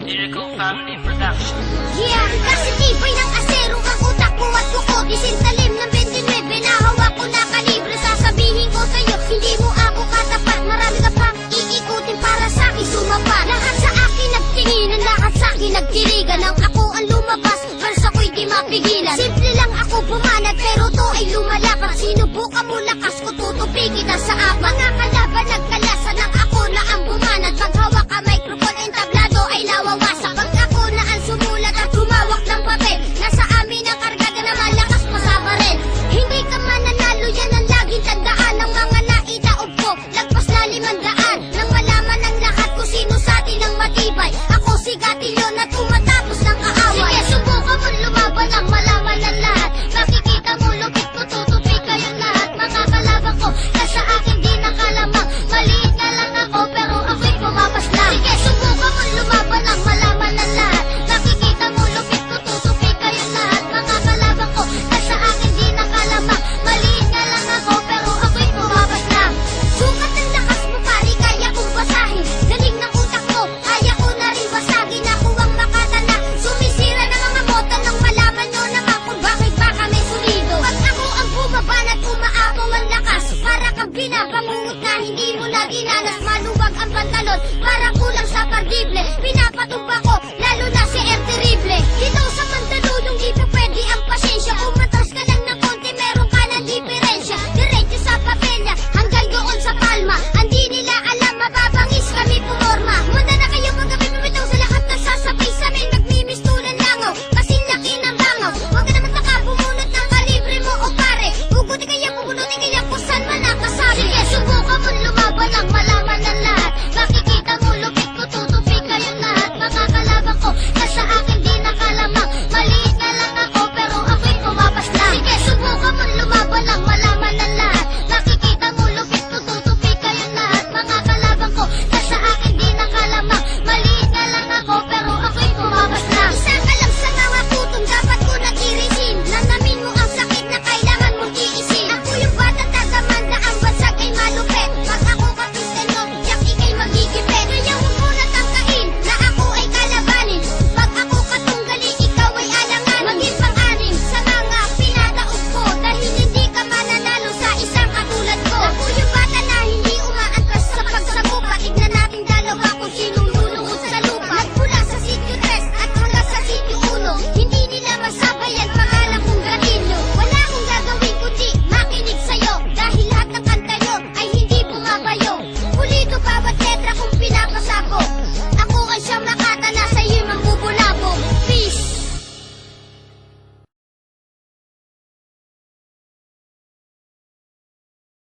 Lyrical Family Production. Yeah, kasi tibay ng asero ang utak ko at kuko. Isintalim ng 29 na hawak ko na kalibre. Sasabihin ko sa'yo, hindi mo ako katapat. Marami ka pang iikutin para sa'kin sumapa. Lahat sa akin nagtinginan, lahat sa akin nagtirigan. Nang ako ang lumabas, verse ako'y di mapigilan. Simple lang ako bumanat, pero to ay lumalakas. Sinubukan mo lakas ko, tutupi kita sa apat. Mga kalaban nagkalasan ng ako na ang bumanat. Pag hawak ang microphone and tablado ay nawawasak. Pag ako na ang sumulat at humawak ng papel, nasa amin ang karga na malakas pa sa baril. Hindi ka mananalo, yan ang laging tandaan ng mga naitaob ko. Lagpas na 500 nang malaman ng lahat kung sino sa atin ang matibay. Ako si Gatillo na tumatapos ng kaaway. Sige, subukan mo lumaban ang malaman ng lahat. Makikita mo lupit ko, tutupi kayong lahat. Mga kalaban ko, nasa akin di nakalamang. Maliit na lang ako, pero ako'y pumapas lang. Sige, subukan mo lumaban ang malaman ng lahat. Makikita mo lupit ko, tutupi kayong lahat. Mga kalaban ko, nasa akin di nakalamang. Maliit na lang ako, pero ako'y pumapas lang. Sukat ng lakas mo pari, kaya kong basahin. Galing ng utak mo, kaya ko na rin basagin. Ako ang makatana, sumisira ng mga mota nang malaman nyo naman kung bakit ba kami sulido. Pag ako ang bumaban at umaapaw ang lakas, para kang binabangungot na hindi mo na dinanas. Maluwag ang pantalon, para kulang sa pardible. Pinapatumba ko,